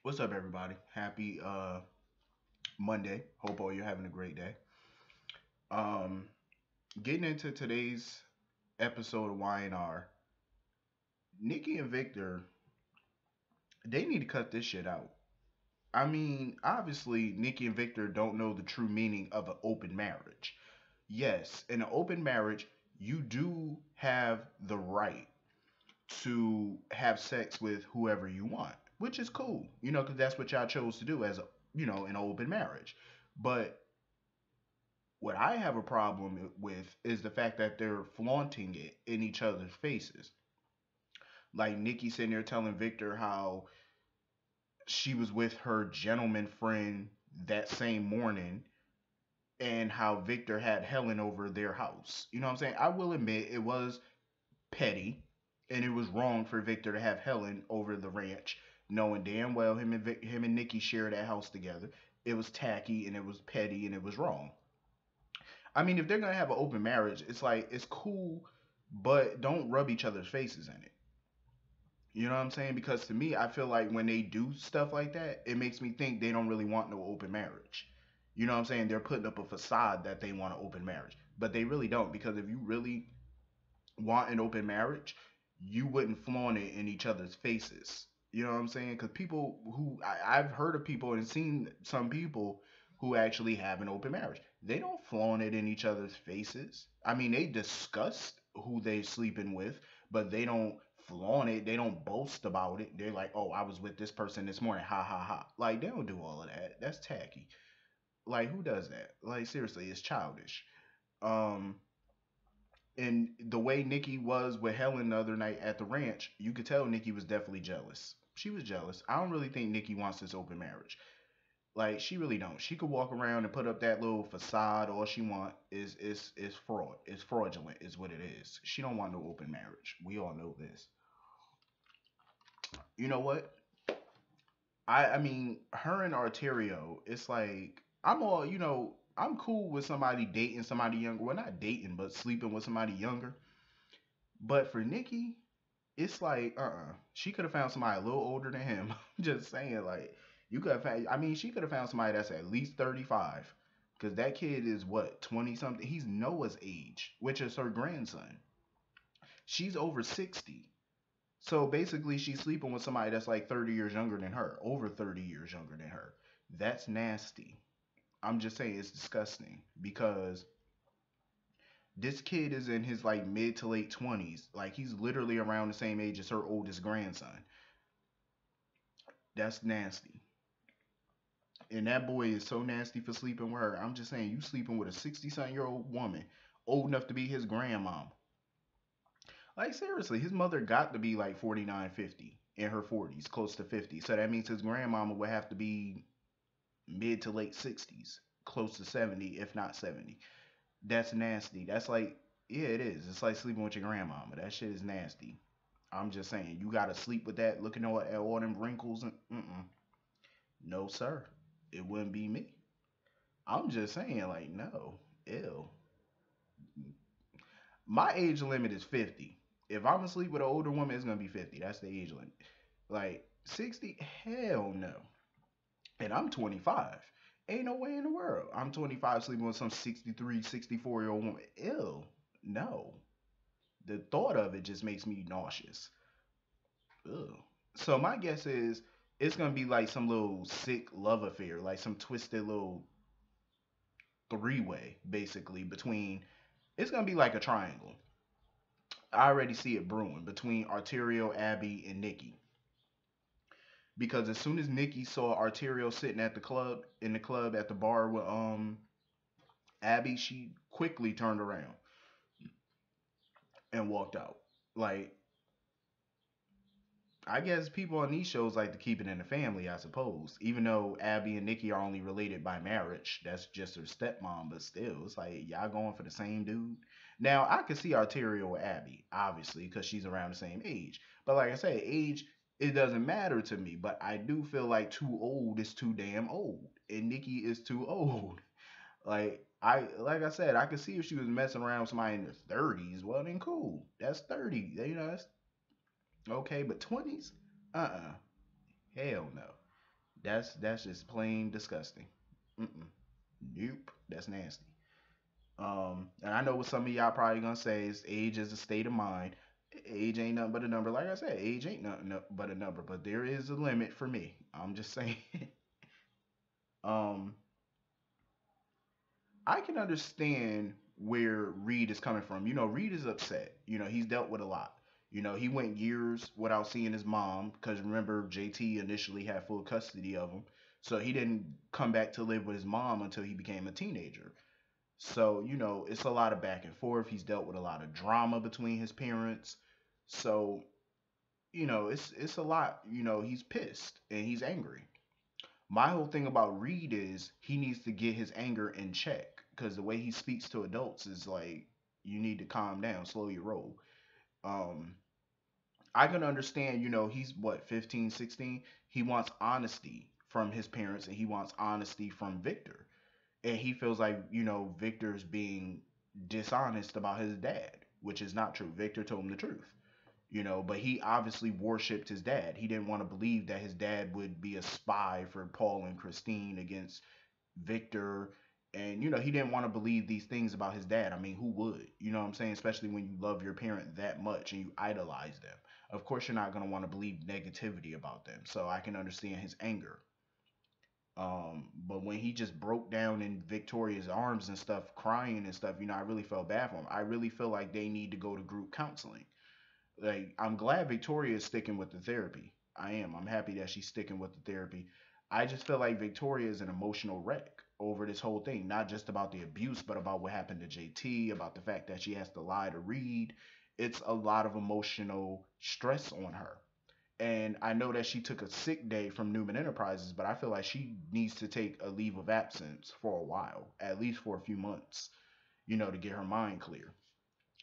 What's up, everybody? Happy Monday. Hope all you're having a great day. Um, Getting into today's episode of Y&R, Nikki and Victor, they need to cut this shit out. I mean, obviously, Nikki and Victor don't know the true meaning of an open marriage. Yes, in an open marriage, you do have the right to have sex with whoever you want, which is cool, because that's what y'all chose to do as an open marriage. But what I have a problem with is the fact that they're flaunting it in each other's faces. Like Nikki sitting there telling Victor how she was with her gentleman friend that same morning and how Victor had Helen over their house. You know what I'm saying? I will admit it was petty and it was wrong for Victor to have Helen over the ranch, knowing damn well him and Nikki share that house together. It was tacky and it was petty and it was wrong. I mean, if they're gonna have an open marriage, it's like it's cool, but don't rub each other's faces in it. You know what I'm saying? Because to me, I feel like when they do stuff like that, it makes me think they don't really want no open marriage. You know what I'm saying? They're putting up a facade that they want an open marriage, but they really don't. Because if you really want an open marriage, you wouldn't flaunt it in each other's faces. You know what I'm saying? Because people I've heard of people and seen some people who actually have an open marriage. They don't flaunt it in each other's faces. I mean, they discuss who they sleeping with, but they don't flaunt it. They don't boast about it. They're like, "Oh, I was with this person this morning." Ha ha ha. Like they don't do all of that. That's tacky. Like who does that? Like seriously, it's childish. Um, and the way Nikki was with Helen the other night at the ranch, you could tell Nikki was definitely jealous. She was jealous. I don't really think Nikki wants this open marriage. Like she really don't. She could walk around and put up that little facade. All she want is fraud. It's fraudulent. Is what it is. She don't want no open marriage. We all know this. You know what? I mean, her and Arterio. It's like I'm all I'm cool with somebody dating somebody younger. Well, not dating, but sleeping with somebody younger. But for Nikki, it's like she could have found somebody a little older than him. Just saying, like you could have found. I mean, she could have found somebody that's at least 35, because that kid is what 20 something. He's Noah's age, which is her grandson. She's over 60. So basically, she's sleeping with somebody that's like 30 years younger than her, over 30 years younger than her. That's nasty. I'm just saying it's disgusting because this kid is in his like mid to late 20s. Like he's literally around the same age as her oldest grandson. That's nasty. And that boy is so nasty for sleeping with her. I'm just saying, you sleeping with a 60-something-year-old woman, old enough to be his grandmom. Like, seriously, his mother got to be like 49, 50 in her 40s, close to 50. So that means his grandmama would have to be mid to late 60s, close to 70, if not 70. That's nasty. That's like, yeah, it is. It's like sleeping with your grandmama. That shit is nasty. I'm just saying, you gotta sleep with that, looking at all them wrinkles and no, sir. It wouldn't be me. I'm just saying, like, no, ew. My age limit is 50. If I'm asleep with an older woman, it's gonna be 50. That's the age limit. Like 60, hell no. And I'm 25. Ain't no way in the world. I'm 25 sleeping with some 63, 64-year-old woman. Ew, no. The thought of it just makes me nauseous. Ugh. So my guess is it's gonna be like some little sick love affair, like some twisted little three-way, basically between. It's gonna be like a triangle. I already see it brewing between Arterio, Abby, and Nikki. Because as soon as Nikki saw Arterio sitting at the club, in the club at the bar with Abby, she quickly turned around and walked out. Like, I guess people on these shows like to keep it in the family, I suppose. Even though Abby and Nikki are only related by marriage, that's just her stepmom, but still, it's like y'all going for the same dude. Now, I could see Arterio with Abby, obviously, because she's around the same age. But like I say, age, it doesn't matter to me. But I do feel like too old is too damn old, and Nikki is too old. Like I said, I could see if she was messing around with somebody in their 30s. Well, then cool, that's 30. That's okay, but 20s, uh-uh, hell no. That's just plain disgusting. Mm-mm. Nope, that's nasty. And I know what some of y'all probably gonna say is age is a state of mind. Age ain't nothing but a number. Like I said, age ain't nothing but a number. But there is a limit for me. I'm just saying. um, I can understand where Reed is coming from. Reed is upset. He's dealt with a lot. He went years without seeing his mom because remember, JT initially had full custody of him. So he didn't come back to live with his mom until he became a teenager. So, it's a lot of back and forth. He's dealt with a lot of drama between his parents. So, it's a lot. He's pissed and he's angry. My whole thing about Reed is he needs to get his anger in check because the way he speaks to adults is like you need to calm down, slow your roll. Um, I can understand, he's what 15, 16. He wants honesty from his parents and he wants honesty from Victor. And he feels like, Victor's being dishonest about his dad, which is not true. Victor told him the truth. But he obviously worshipped his dad. He didn't want to believe that his dad would be a spy for Paul and Christine against Victor. And, he didn't want to believe these things about his dad. I mean, who would? You know what I'm saying? Especially when you love your parent that much and you idolize them. Of course, you're not going to want to believe negativity about them. So I can understand his anger. But when he just broke down in Victoria's arms and stuff, crying and stuff, I really felt bad for him. I really feel like they need to go to group counseling. Like I'm glad Victoria is sticking with the therapy. I am. I'm happy that she's sticking with the therapy. I just feel like Victoria is an emotional wreck over this whole thing, not just about the abuse, but about what happened to JT, about the fact that she has to lie to Reed. It's a lot of emotional stress on her. And I know that she took a sick day from Newman Enterprises, but I feel like she needs to take a leave of absence for a while, at least for a few months, to get her mind clear.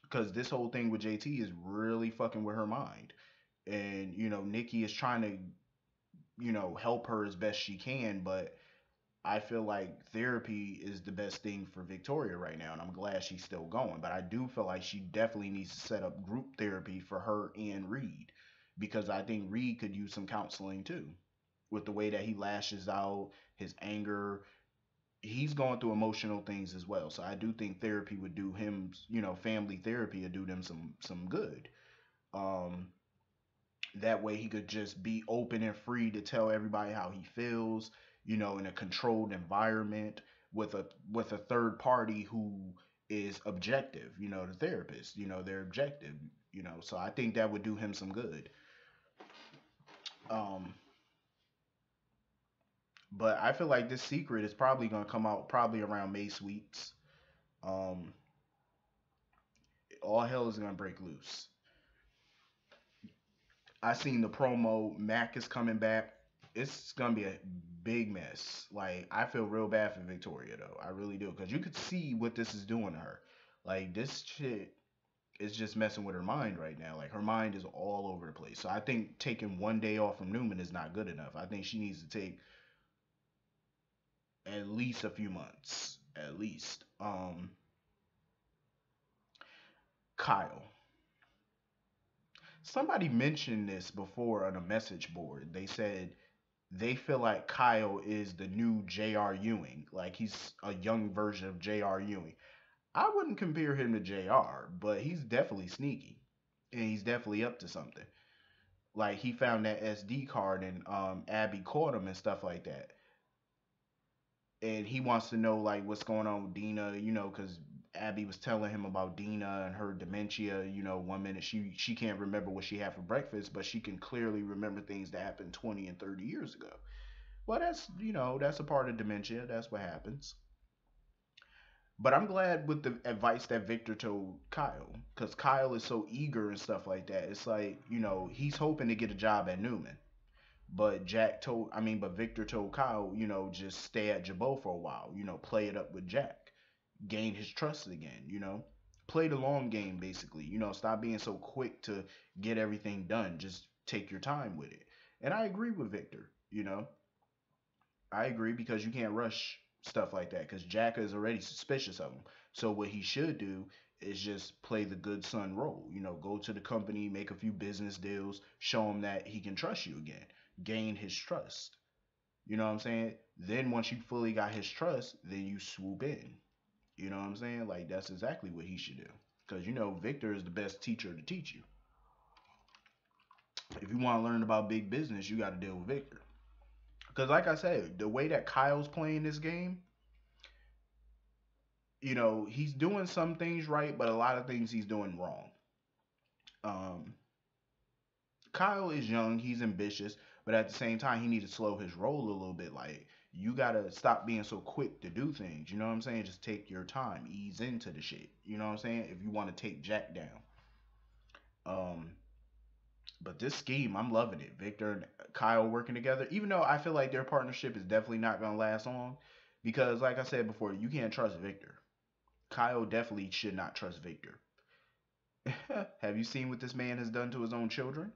Because this whole thing with JT is really fucking with her mind. And, Nikki is trying to, help her as best she can, but I feel like therapy is the best thing for Victoria right now, and I'm glad she's still going. But I do feel like she definitely needs to set up group therapy for her and Reed, because I think Reed could use some counseling too, with the way that he lashes out, his anger. He's going through emotional things as well, so I do think therapy would do him, family therapy would do them some good. Um, that way he could just be open and free to tell everybody how he feels, in a controlled environment with a third party who is objective, the therapist, they're objective, so I think that would do him some good. Um, but I feel like this secret is probably gonna come out probably around May Sweets. Um, all hell is gonna break loose. I seen the promo. Mac is coming back. It's gonna be a big mess. Like I feel real bad for Victoria though. I really do because you could see what this is doing to her. Like this shit is just messing with her mind right now. Like her mind is all over the place. So I think taking one day off from Newman is not good enough. I think she needs to take at least a few months. At least. Kyle. Somebody mentioned this before on a message board. They said they feel like Kyle is the new J.R. Ewing. Like he's a young version of J.R. Ewing. I wouldn't compare him to J.R., but he's definitely sneaky. And he's definitely up to something. Like he found that SD card and Abby caught him and stuff like that. And he wants to know like what's going on with Dina, because Abby was telling him about Dina and her dementia. One minute she can't remember what she had for breakfast, but she can clearly remember things that happened 20 and 30 years ago. Well, that's a part of dementia. That's what happens. But I'm glad with the advice that Victor told Kyle, because Kyle is so eager and stuff like that. It's like he's hoping to get a job at Newman, but but Victor told Kyle, just stay at Jabot for a while. Play it up with Jack, gain his trust again. Play the long game basically. Stop being so quick to get everything done. Just take your time with it. And I agree with Victor. I agree because you can't rush stuff like that because Jack is already suspicious of him. So what he should do is just play the good son role. Go to the company, make a few business deals, show him that he can trust you again, gain his trust. You know what I'm saying? Then once you fully got his trust, then you swoop in. You know what I'm saying? Like that's exactly what he should do. Because you know Victor is the best teacher to teach you. If you want to learn about big business, you got to deal with Victor. Because like I said, the way that Kyle's playing this game, you know, he's doing some things right, but a lot of things he's doing wrong. Um, Kyle is young, he's ambitious, but at the same time, he needs to slow his roll a little bit. Like, you gotta stop being so quick to do things. You know what I'm saying? Just take your time, ease into the shit. You know what I'm saying? If you want to take Jack down. Um, but this scheme, I'm loving it. Victor and Kyle working together, even though I feel like their partnership is definitely not gonna last long, because like I said before, you can't trust Victor. Kyle definitely should not trust Victor. Have you seen what this man has done to his own children?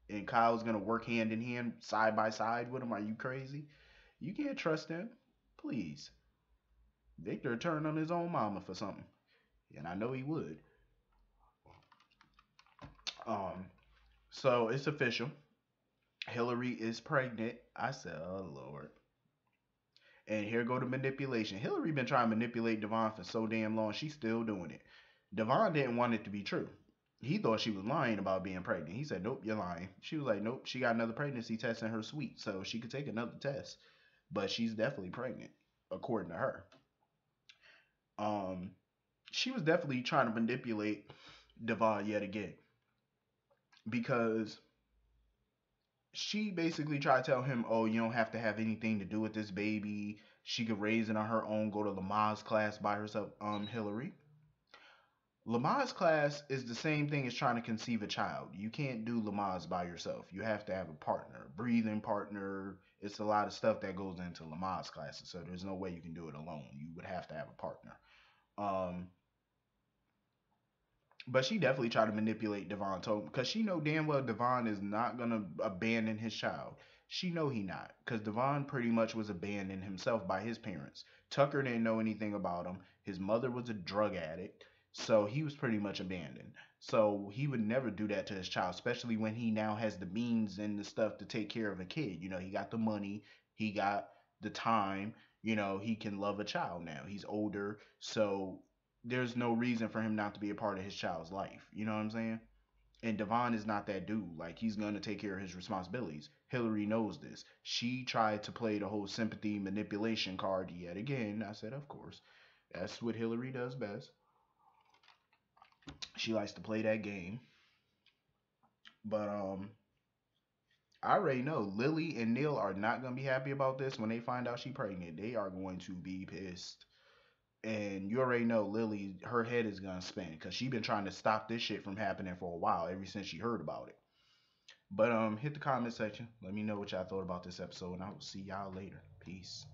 And Kyle's gonna work hand in hand, side by side with him. Are you crazy? You can't trust him. Please. Victor turned on his own mama for something. And I know he would. Um, so it's official. Hillary is pregnant. I said, oh Lord. And here go the manipulation. Hillary been trying to manipulate Devon for so damn long. She's still doing it. Devon didn't want it to be true. He thought she was lying about being pregnant. He said, nope, you're lying. She was like, nope, she got another pregnancy test in her suite, so she could take another test. But she's definitely pregnant, according to her. Um, she was definitely trying to manipulate Devon yet again because she basically tried to tell him, oh, you don't have to have anything to do with this baby. She could raise it on her own, go to Lamaze class by herself. Hillary. Lamaze class is the same thing as trying to conceive a child. You can't do Lamaze by yourself. You have to have a partner, breathing partner. It's a lot of stuff that goes into Lamaze classes, so there's no way you can do it alone. You would have to have a partner. Um, but she definitely tried to manipulate Devon Tobin because she know damn well Devon is not gonna abandon his child. She know he not because Devon pretty much was abandoned himself by his parents. Tucker didn't know anything about him. His mother was a drug addict, so he was pretty much abandoned. So he would never do that to his child, especially when he now has the means and the stuff to take care of a kid. You know, he got the money, he got the time. You know, he can love a child now. He's older, so there's no reason for him not to be a part of his child's life. You know what I'm saying? And Devon is not that dude. Like he's gonna take care of his responsibilities. Hillary knows this. She tried to play the whole sympathy manipulation card yet again. I said, of course. That's what Hillary does best. She likes to play that game. But I already know Lily and Neil are not gonna be happy about this when they find out she pregnant. They are going to be pissed. And you already know Lily, her head is gonna spin because she been trying to stop this shit from happening for a while, ever since she heard about it. But hit the comment section. Let me know what y'all thought about this episode, and I will see y'all later. Peace.